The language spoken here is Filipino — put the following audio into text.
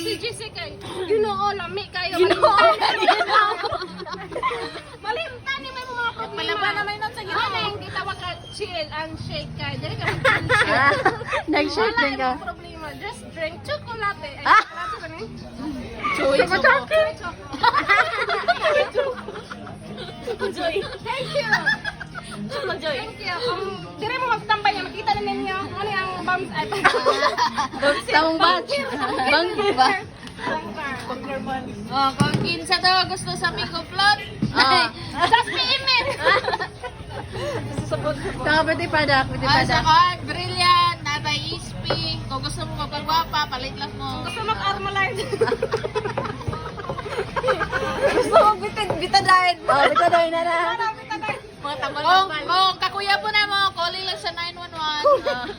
si Jessica, ginoo, lami kayo. Malimtan ni may mga problema. Palaban naman nun sa ginoo. Ano yung gitawag ka chill and shake ka. Dili ka Nag-shake din ka. Wala problema. Just drink chocolate. Ay, Ah! chocolate ba ni? Joy, Joy. Thank you. Joy. Thank you. Kung dire mo magtambay niya, makita na ninyo ano yung bombs ay Tamang batch. Banggi ba? Oh, kung kinsa daw gusto sa Mingo Plot, Just PM it. Saka pwede padak, pwede ay sa padak. card, brilliant, natay isping. Kung gusto mo mapagwapa, palit lang mo. Gusto mag-armalize. Gusto mo bitadahin. Oh, bitadahin na na. Kung kakuya po na mo, calling lang sa 911.